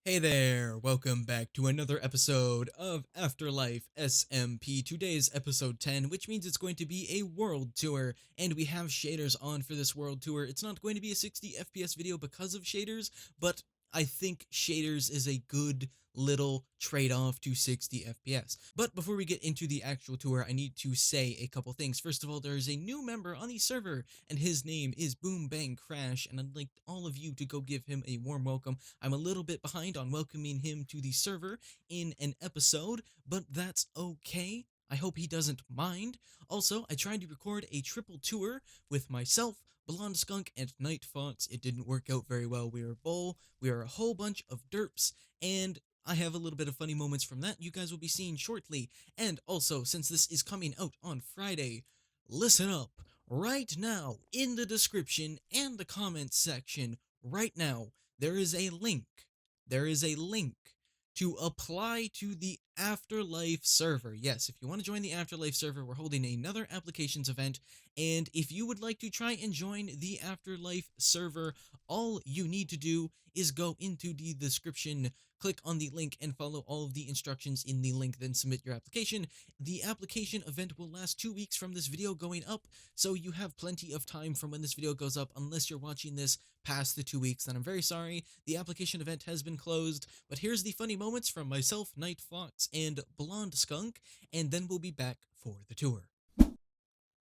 Hey there, welcome back to another episode of AfterLife SMP. Today's episode 10, which means it's going to be a world tour, and we have shaders on for this world tour. It's not going to be a 60 FPS video because of shaders, but I think shaders is a good little trade-off to 60 FPS. But before we get into the actual tour, I need to say a couple things. First of all, there is a new member on the server, and his name is Boom Bang Crash, and I'd like all of you to go give him a warm welcome. I'm a little bit behind on welcoming him to the server in an episode, but that's okay. I hope he doesn't mind. Also, I tried to record a triple tour with myself, Blonde Skunk, and Night Fox. It didn't work out very well. We were bull, we were a whole bunch of derps, and I have a little bit of funny moments from that you guys will be seeing shortly. And also, since this is coming out on Friday, listen up. Right now, in the description and the comments section, right now, there is a link. There is a link to apply to the Afterlife server. Yes, if you want to join the Afterlife server, we're holding another applications event. And if you would like to try and join the Afterlife server, all you need to do is go into the description, click on the link, and follow all of the instructions in the link, then submit your application. The application event will last 2 weeks from this video going up, so you have plenty of time from when this video goes up, unless you're watching this past the 2 weeks. Then I'm very sorry, the application event has been closed. But here's the funny moments from myself, Night Fox, and Blonde Skunk, and then we'll be back for the tour.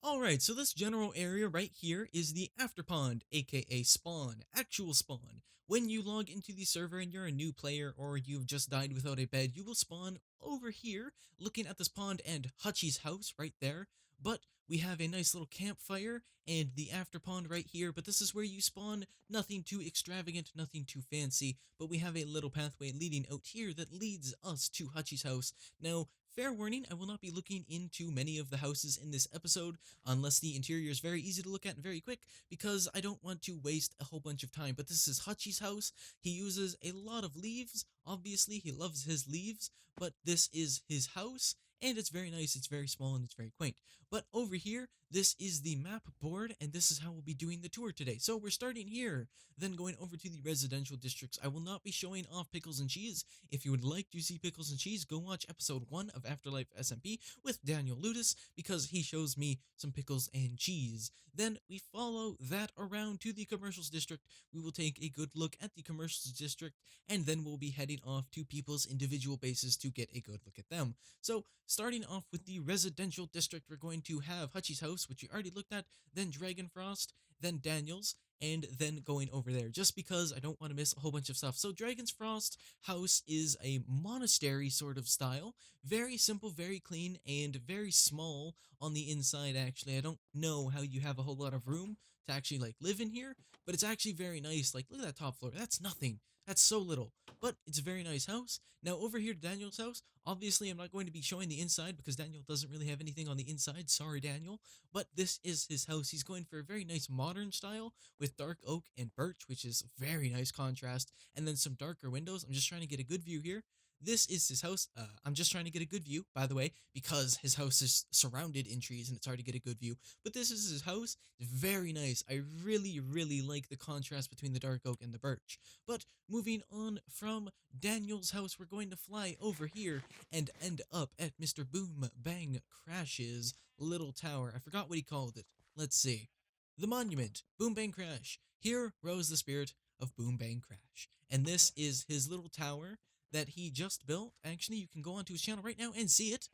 Alright, so this general area right here is the after pond, aka spawn, actual spawn. When you log into the server and you're a new player or you've just died without a bed, you will spawn over here, looking at this pond and Hutchie's house right there. But we have a nice little campfire and the after pond right here, but this is where you spawn. Nothing too extravagant, nothing too fancy, but we have a little pathway leading out here that leads us to Hutchie's house. Now, fair warning, I will not be looking into many of the houses in this episode, unless the interior is very easy to look at and very quick, because I don't want to waste a whole bunch of time. But this is Hutchie's house. He uses a lot of leaves. Obviously, he loves his leaves, but this is his house, and it's very nice, it's very small, and it's very quaint. But over here, this is the map board, and this is how we'll be doing the tour today. So we're starting here, then going over to the residential districts. I will not be showing off Pickles and Cheese. If you would like to see Pickles and Cheese, go watch episode 1 of AfterLife SMP with Daniel Ludus, because he shows me some pickles and cheese. Then we follow that around to the commercials district. We will take a good look at the commercials district, and then we'll be heading off to people's individual bases to get a good look at them. So, starting off with the residential district, we're going to have Hutchie's house, which we already looked at, then Dragonfrost, then Daniel's, and then going over there, just because I don't want to miss a whole bunch of stuff. So Dragonfrost house is a monastery sort of style, very simple, very clean, and very small on the inside. Actually, I don't know how you have a whole lot of room to actually like live in here, but it's actually very nice. Like, look at that top floor, that's nothing, that's so little, but it's a very nice house. Now over here to Daniel's house, obviously I'm not going to be showing the inside because Daniel doesn't really have anything on the inside, sorry Daniel, but this is his house. He's going for a very nice modern style with dark oak and birch, which is very nice contrast, and then some darker windows. I'm just trying to get a good view here. This is his house. I'm just trying to get a good view, by the way, because his house is surrounded in trees and it's hard to get a good view. But this is his house. Very nice. I really, really like the contrast between the dark oak and the birch. But moving on from Daniel's house, we're going to fly over here and end up at Mr. Boom Bang Crash's little tower. I forgot what he called it. Let's see. The monument, Boom Bang Crash. Here rose the spirit of Boom Bang Crash. And this is his little tower that he just built. Actually, you can go onto his channel right now and see it.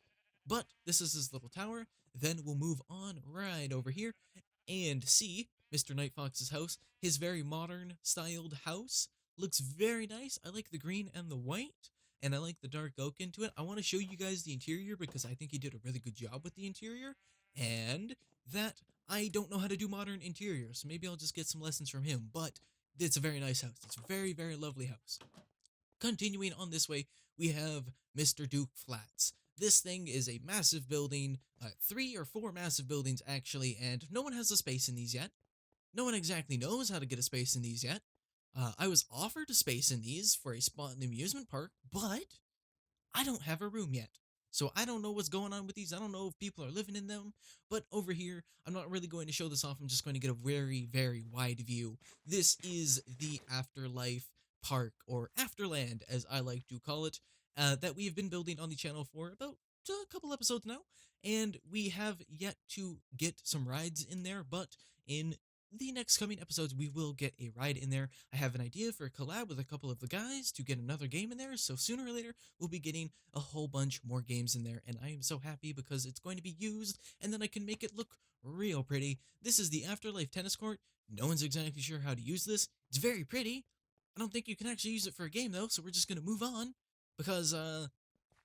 But this is his little tower. Then we'll move on right over here and see Mr. Night Fox's house. His very modern styled house looks very nice. I like the green and the white, and I like the dark oak into it. I want to show you guys the interior because I think he did a really good job with the interior, and that I don't know how to do modern interiors, so maybe I'll just get some lessons from him. But it's a very nice house. It's a very, very lovely house. Continuing on this way, we have Mr. Duke Flats. This thing is a massive building, 3 or 4 massive buildings actually, and no one has a space in these yet. No one exactly knows how to get a space in these yet. I was offered a space in these for a spot in the amusement park, but I don't have a room yet. So I don't know what's going on with these. I don't know if people are living in them. But over here, I'm not really going to show this off. I'm just going to get a very, very wide view. This is the Afterlife park, or Afterland, as I like to call it, that we have been building on the channel for about a couple episodes now, and we have yet to get some rides in there, but in the next coming episodes, we will get a ride in there. I have an idea for a collab with a couple of the guys to get another game in there, so sooner or later, we'll be getting a whole bunch more games in there, and I am so happy because it's going to be used, and then I can make it look real pretty. This is the Afterlife tennis court. No one's exactly sure how to use this. It's very pretty. I don't think you can actually use it for a game, though, so we're just going to move on, because,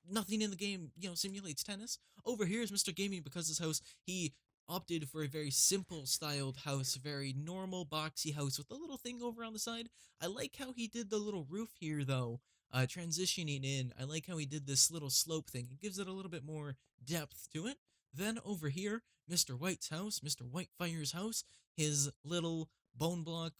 nothing in the game, simulates tennis. Over here is Mr. Gaming because his house, he opted for a very simple styled house, very normal boxy house with a little thing over on the side. I like how he did the little roof here though, transitioning in. I like how he did this little slope thing. It gives it a little bit more depth to it. Then over here, Mr. White's house, Mr. Whitefire's house, his little bone block,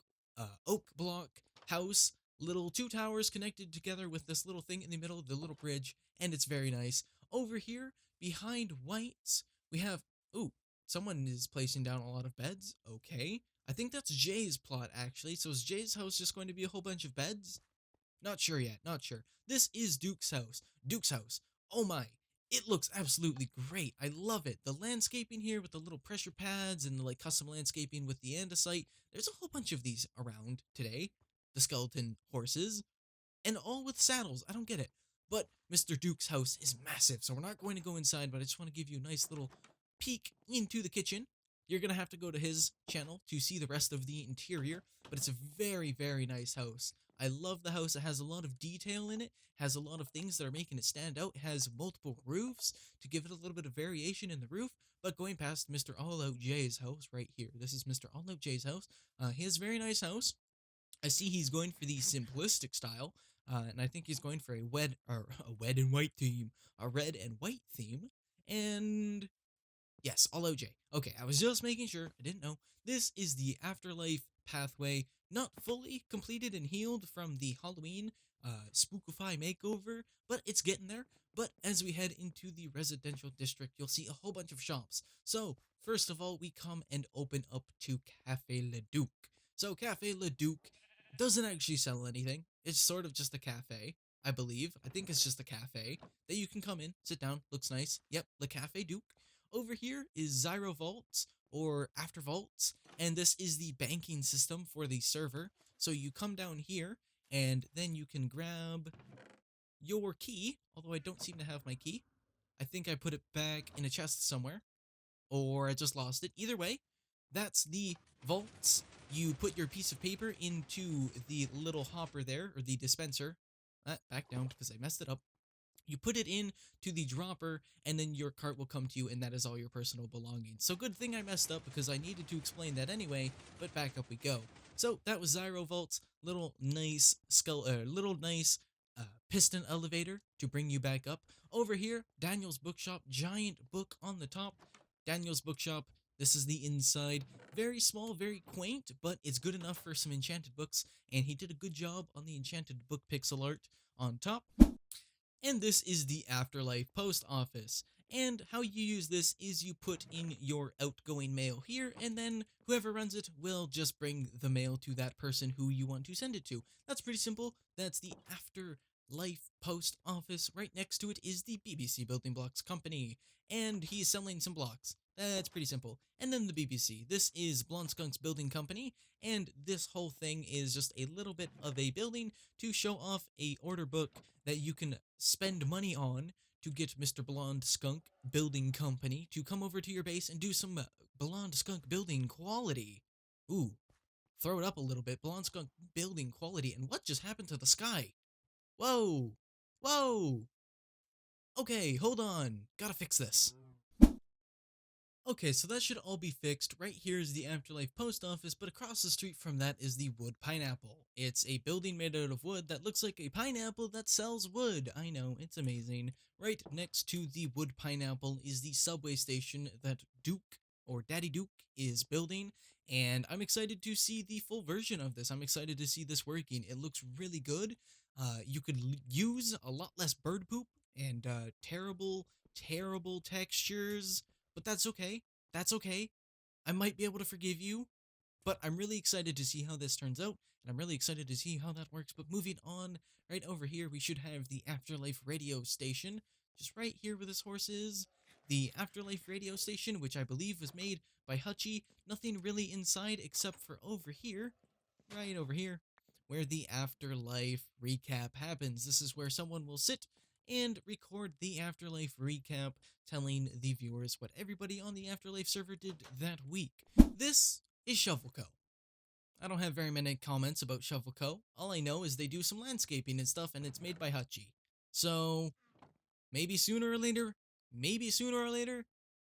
oak block house, little two towers connected together with this little thing in the middle of the little bridge, and it's very nice. Over here, behind White's, we have, ooh, someone is placing down a lot of beds. Okay. I think that's Jay's plot, actually. So is Jay's house just going to be a whole bunch of beds? Not sure yet. Not sure. This is Duke's house. Duke's house. Oh my. It looks absolutely great. I love it. The landscaping here with the little pressure pads and the like custom landscaping with the andesite. There's a whole bunch of these around today. The skeleton horses and all with saddles. I don't get it. But Mr. Duke's house is massive, so we're not going to go inside, but I just want to give you a nice little peek into the kitchen. You're going to have to go to his channel to see the rest of the interior, but it's a very, very nice house. I love the house. It has a lot of detail in it, has a lot of things that are making it stand out. It has multiple roofs to give it a little bit of variation in the roof, but going past Mr. All Out Jay's house right here. This is Mr. All Out Jay's house. He has a very nice house. I see he's going for the simplistic style, and I think he's going for a red and white theme, a red and white theme, and yes, all OJ. Okay, I was just making sure. I didn't know. This is the Afterlife pathway, not fully completed and healed from the Halloween Spookify makeover, but it's getting there. But as we head into the residential district, you'll see a whole bunch of shops. So, first of all, we come and open up to Cafe Le Duc. So, Cafe Le Duc doesn't actually sell anything. It's sort of just a cafe, I believe. I think it's just a cafe that you can come in, sit down, looks nice. Yep, Le Cafe Duc. Over here is Zyro Vaults or After Vaults, and this is the banking system for the server. So you come down here, and then you can grab your key, although I don't seem to have my key. I think I put it back in a chest somewhere, or I just lost it. Either way, that's the vaults. You put your piece of paper into the little hopper there, or the dispenser. Back down because I messed it up. You put it in to the dropper, and then your cart will come to you, and that is all your personal belongings. So good thing I messed up because I needed to explain that anyway, but back up we go. So that was Zyro Vault's little nice piston elevator to bring you back up. Over here, Daniel's bookshop, giant book on the top. Daniel's bookshop, this is the inside. Very small, very quaint, but it's good enough for some enchanted books, and he did a good job on the enchanted book pixel art on top. And this is the Afterlife post office. And how you use this is you put in your outgoing mail here, and then whoever runs it will just bring the mail to that person who you want to send it to. That's pretty simple. That's the Afterlife post office. Right next to it is the BBC Building Blocks Company, and he's selling some blocks. That's pretty simple. And then the BBC. This is Blonde Skunk's building company, and this whole thing is just a little bit of a building to show off a order book that you can spend money on to get Mr. Blonde Skunk Building Company to come over to your base and do some Blonde Skunk building quality. Ooh, throw it up a little bit. Blonde Skunk building quality. And what just happened to the sky? Whoa, whoa. Okay, hold on. Gotta fix this. Okay, so that should all be fixed. Right here is the Afterlife post office, but across the street from that is the Wood Pineapple. It's a building made out of wood that looks like a pineapple that sells wood. I know, it's amazing. Right next to the Wood Pineapple is the subway station that Duke, or Daddy Duke, is building, and I'm excited to see the full version of this. I'm excited to see this working. It looks really good. You could use a lot less bird poop and terrible, terrible textures, but that's okay. That's okay. I might be able to forgive you. But I'm really excited to see how this turns out, and I'm really excited to see how that works. But moving on, right over here, we should have the Afterlife radio station, just right here where this horse is. The Afterlife radio station, which I believe was made by Hutchie. Nothing really inside except for over here, right over here, where the Afterlife recap happens. This is where someone will sit and record the Afterlife recap, telling the viewers what everybody on the Afterlife server did that week. This is Shovel Co. I don't have very many comments about Shovel Co. All I know is they do some landscaping and stuff, and it's made by Hutchie. So, maybe sooner or later,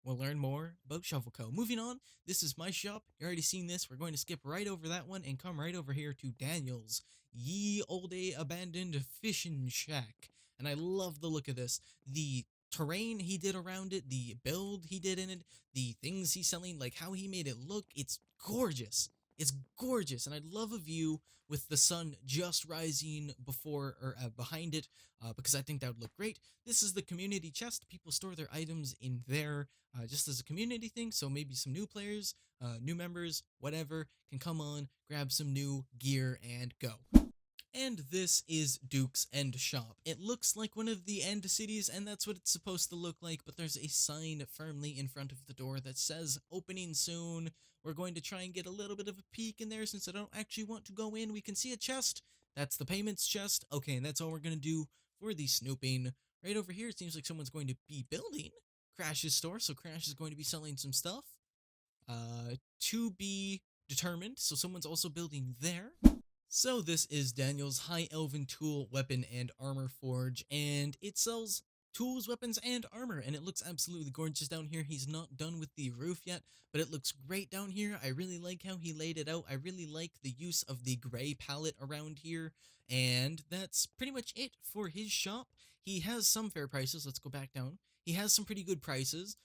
we'll learn more about Shovel Co. Moving on, this is my shop. You already seen this. We're going to skip right over that one and come right over here to Daniel's Ye Olde Abandoned Fishing Shack. And I love the look of this. The terrain he did around it, the build he did in it, the things he's selling, like how he made it look, it's gorgeous. It's gorgeous, and I love a view with the sun just rising before or behind it, because I think that would look great. This is the community chest. People store their items in there just as a community thing, so maybe some new players, new members, whatever, can come on, grab some new gear, and go. And this is Duke's End Shop. It looks like one of the End cities, and that's what it's supposed to look like, but there's a sign firmly in front of the door that says, opening soon. We're going to try and get a little bit of a peek in there since I don't actually want to go in. We can see a chest. That's the payments chest. Okay, and that's all we're going to do for the snooping. Right over here, it seems like someone's going to be building Crash's store, so Crash is going to be selling some stuff. To be determined, so someone's also building there. So this is Daniel's High Elven Tool, Weapon, and Armor Forge, and it sells tools, weapons, and armor, and it looks absolutely gorgeous down here. He's not done with the roof yet, but it looks great down here. I really like how he laid it out. I really like the use of the gray palette around here, and that's pretty much it for his shop. He has some fair prices. Let's go back down. He has some pretty good prices.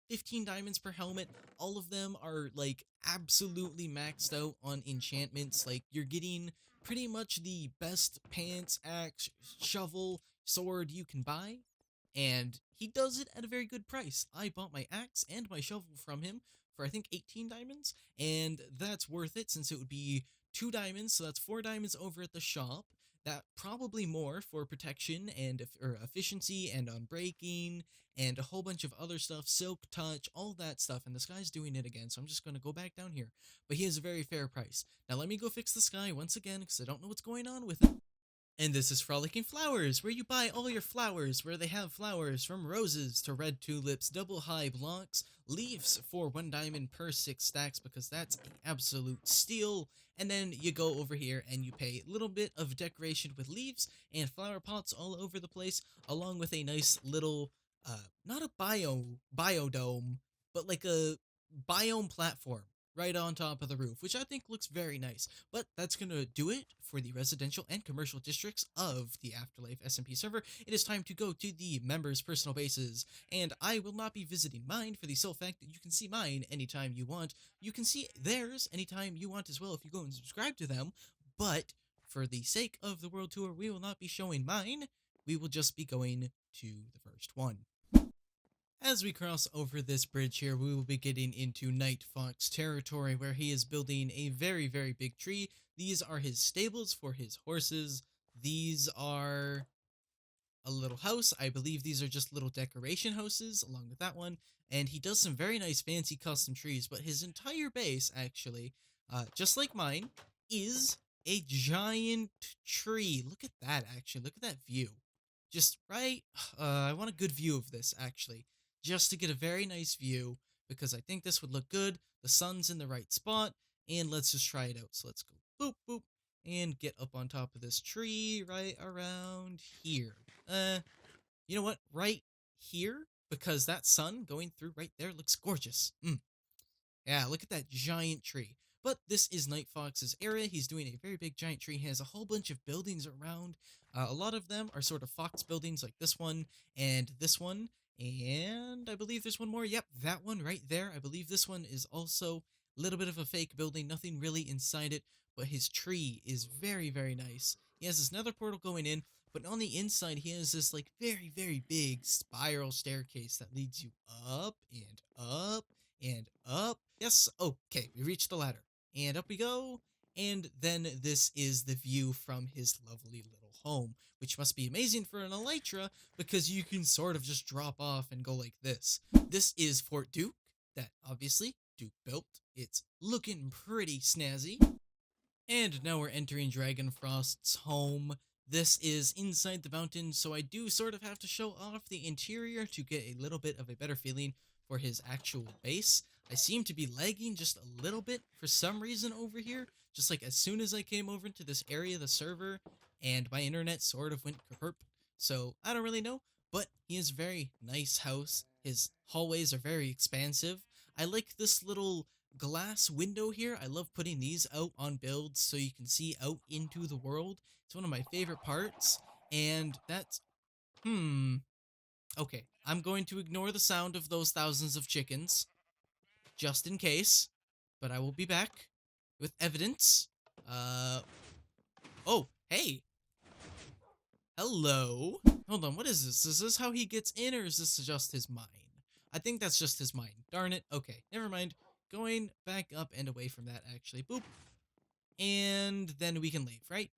15 diamonds per helmet. All of them are like absolutely maxed out on enchantments. Like you're getting pretty much the best pants, axe, shovel, sword you can buy. And he does it at a very good price. I bought my axe and my shovel from him for I think 18 diamonds, and that's worth it since it would be 2 diamonds, so that's 4 diamonds over at the shop. That probably more for protection and efficiency and on breaking and a whole bunch of other stuff, silk touch, all that stuff, and this guy's doing it again, so I'm just going to go back down here. But he has a very fair price. Now let me go fix this guy once again, because I don't know what's going on with it. And this is Frolicking Flowers, where you buy all your flowers, where they have flowers from roses to red tulips, double high blocks, leaves for 1 diamond per 6 stacks, because that's an absolute steal. And then you go over here and you pay a little bit of decoration with leaves and flower pots all over the place, along with a nice little, not a biodome, but like a biome platform right on top of the roof, which I think looks very nice. But that's going to do it for the residential and commercial districts of the AfterLife SMP server. It is time to go to the members' personal bases, and I will not be visiting mine for the sole fact that you can see mine anytime you want. You can see theirs anytime you want as well if you go and subscribe to them, but for the sake of the world tour, we will not be showing mine. We will just be going to the first one. As we cross over this bridge here, we will be getting into Night Fox territory, where he is building a very, very big tree. These are his stables for his horses. These are a little house. I believe these are just little decoration houses along with that one. And he does some very nice fancy custom trees, but his entire base, actually, just like mine, is a giant tree. Look at that, actually. Look at that view. Just right. I want a good view of this, actually, just to get a very nice view, because I think this would look good. The sun's in the right spot, and let's just try it out. So let's go boop, boop, and get up on top of this tree right around here. You know what? Right here, because that sun going through right there looks gorgeous. Yeah, look at that giant tree. But this is Night Fox's area. He's doing a very big giant tree. He has a whole bunch of buildings around. A lot of them are sort of fox buildings like this one and this one. And I believe there's one more. Yep, that one right there. I believe this one is also a little bit of a fake building. Nothing really inside it, but his tree is very, very nice. He has this nether portal going in, but on the inside, he has this like very, very big spiral staircase that leads you up and up and up. Yes, okay, we reached the ladder. and up we go. And then this is the view from his lovely little home, which must be amazing for an elytra because you can sort of just drop off and go like this. This is Fort Duke, that obviously Duke built. It's looking pretty snazzy. And now we're entering Dragonfrost's home. This is inside the mountain, so I do sort of have to show off the interior to get a little bit of a better feeling for his actual base. I seem to be lagging just a little bit for some reason over here. Just like as soon as I came over to this area of the server, and my internet sort of went kerp. So I don't really know, but he has a very nice house. His hallways are very expansive. I like this little glass window here. I love putting these out on builds so you can see out into the world. It's one of my favorite parts. And that's, okay. I'm going to ignore the sound of those thousands of chickens, just in case. But I will be back with evidence. Oh, hey. Hello. Hold on, what is this? Is this how he gets in, or is this just his mine? I think that's just his mine. Darn it. Okay, never mind. Going back up and away from that, actually. Boop. And then we can leave, right?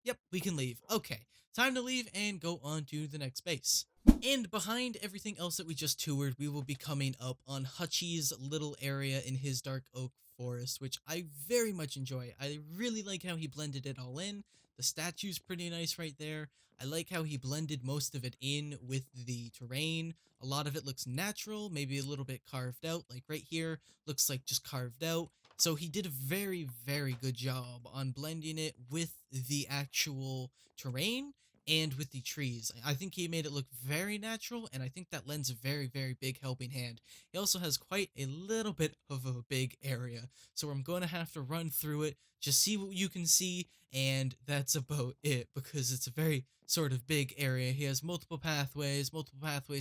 Yep, we can leave. Okay, time to leave and go on to the next base. And behind everything else that we just toured, we will be coming up on Hutchie's little area in his dark oak forest, which I very much enjoy. I really like how he blended it all in. The statue's pretty nice right there. I like how he blended most of it in with the terrain. A lot of it looks natural, maybe a little bit carved out, like right here, looks like just carved out. So he did a very, very good job on blending it with the actual terrain and with the trees. I think he made it look very natural, and I think that lends a very, very big helping hand. He also has quite a little bit of a big area, so I'm going to have to run through it, just see what you can see, and that's about it, because it's a very sort of big area. He has multiple pathways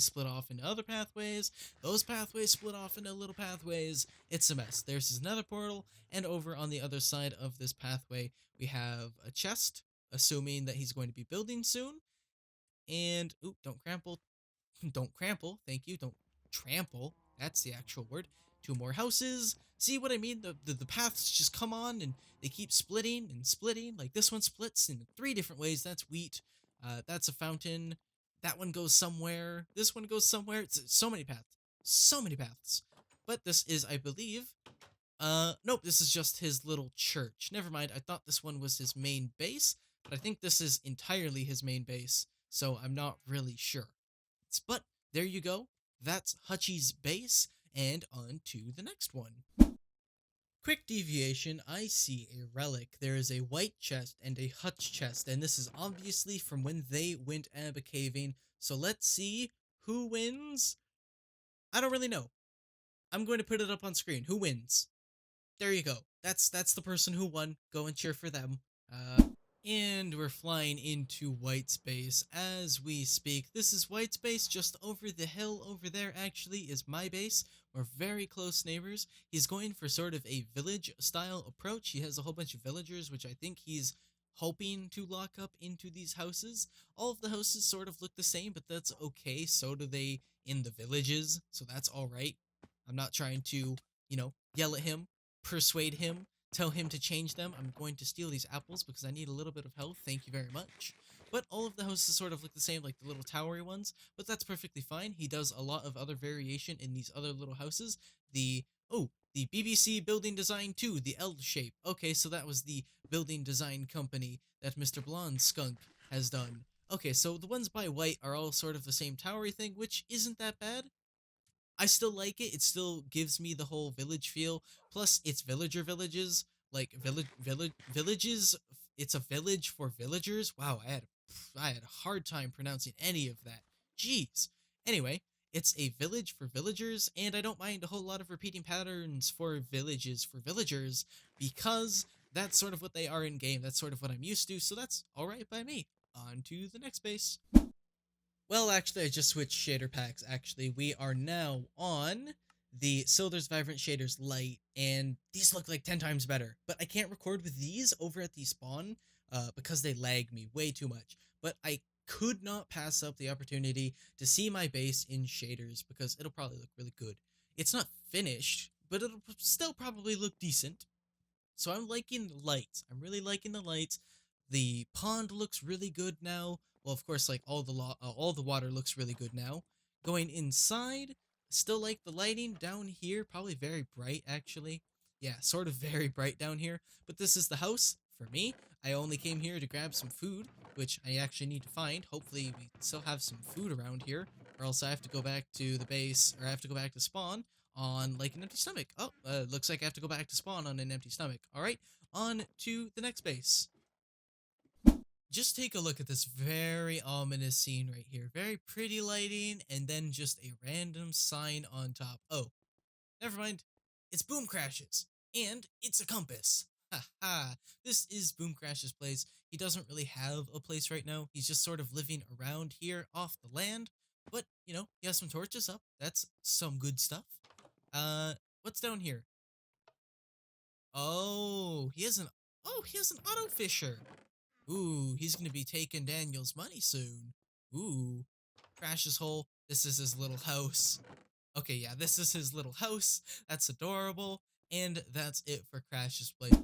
split off into other pathways, those pathways split off into little pathways. It's a mess. There's his nether portal, and over on the other side of this pathway, we have a chest, assuming that he's going to be building soon. And, ooh, don't trample. Don't trample. Thank you. Don't trample. That's the actual word. Two more houses. See what I mean? The paths just come on and they keep splitting and splitting. Like this one splits in 3 different ways. That's wheat. That's a fountain. That one goes somewhere. This one goes somewhere. It's so many paths. So many paths. But this is, I believe, nope, this is just his little church. Never mind, I thought this one was his main base, but I think this is entirely his main base, so I'm not really sure. But there you go. That's Hutchie's base, and on to the next one. Quick deviation, I see a relic. There is a white chest and a hutch chest, and this is obviously from when they went caving. So let's see who wins. I don't really know. I'm going to put it up on screen. Who wins? There you go. That's the person who won. Go and cheer for them. And we're flying into white space as we speak. This is white space. Just over the hill over there actually is my base. We're very close neighbors. He's going for sort of a village style approach. He has a whole bunch of villagers, which I think he's hoping to lock up into these houses. All of the houses sort of look the same, but that's okay. So do they in the villages, so that's all right. I'm not trying to, yell at him, persuade him, tell him to change them. I'm going to steal these apples because I need a little bit of health. Thank you very much. But all of the houses sort of look the same, like the little towery ones, but that's perfectly fine. He does a lot of other variation in these other little houses. The BBC Building Design 2, the L shape. Okay, so that was the building design company that Mr. Blonde Skunk has done. Okay, so the ones by White are all sort of the same towery thing, which isn't that bad. I still like it. It still gives me the whole village feel. Plus, it's villager villages, like villages. It's a village for villagers. Wow, I had a hard time pronouncing any of that. Jeez. Anyway, it's a village for villagers, and I don't mind a whole lot of repeating patterns for villages for villagers because that's sort of what they are in game. That's sort of what I'm used to, so that's all right by me. On to the next base. Well, actually, I just switched shader packs, actually. We are now on the Silder's Vibrant Shaders Light, and these look like 10 times better. But I can't record with these over at the spawn because they lag me way too much. But I could not pass up the opportunity to see my base in shaders because it'll probably look really good. It's not finished, but it'll still probably look decent. So I'm liking the lights. I'm really liking the lights. The pond looks really good now. Well, of course, like all the water looks really good now. Going inside, still like the lighting down here. Probably very bright, actually. Yeah, sort of very bright down here. But this is the house for me. I only came here to grab some food, which I actually need to find. Hopefully, we still have some food around here, or else I have to go back to the base, or I have to go back to spawn on like an empty stomach. Oh, looks like I have to go back to spawn on an empty stomach. All right, on to the next base. Just take a look at this very ominous scene right here. Very pretty lighting, and then just a random sign on top. Oh, never mind. It's Boom Crash's, and it's a compass. Ha ha. This is Boom Crash's place. He doesn't really have a place right now. He's just sort of living around here off the land. But, you know, he has some torches up. That's some good stuff. What's down here? Oh, he has an auto fisher. Ooh, he's gonna be taking Daniel's money soon. Ooh, Crash's hole. This is his little house. Okay, yeah, this is his little house. That's adorable. And that's it for Crash's place.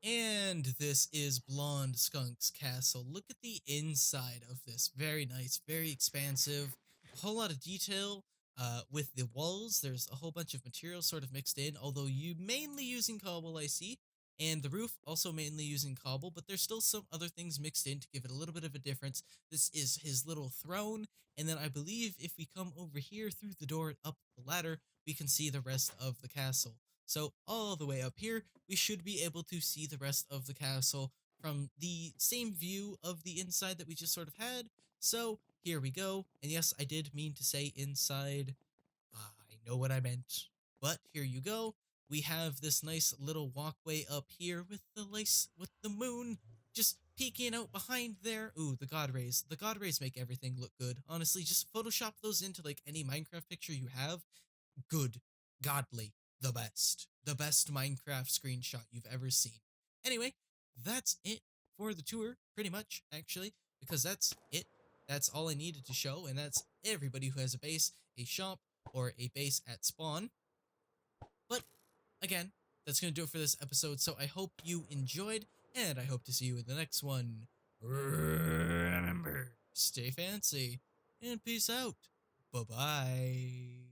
And this is Blonde Skunk's castle. Look at the inside of this. Very nice, very expansive. A whole lot of detail with the walls. There's a whole bunch of materials sort of mixed in, although you mainly using cobble, I see. And the roof also mainly using cobble, but there's still some other things mixed in to give it a little bit of a difference. This is his little throne, and then I believe if we come over here through the door and up the ladder, we can see the rest of the castle. So all the way up here, we should be able to see the rest of the castle from the same view of the inside that we just sort of had. So here we go. And yes, I did mean to say inside. I know what I meant. But here you go. We have this nice little walkway up here with the moon just peeking out behind there. Ooh, the god rays. The god rays make everything look good. Honestly, just Photoshop those into like any Minecraft picture you have. Good, godly, the best Minecraft screenshot you've ever seen. Anyway, that's it for the tour, pretty much, actually, because that's it. That's all I needed to show, and that's everybody who has a base, a shop, or a base at spawn. But again, that's going to do it for this episode, so I hope you enjoyed, and I hope to see you in the next one. Remember, stay fancy, and peace out. Bye-bye.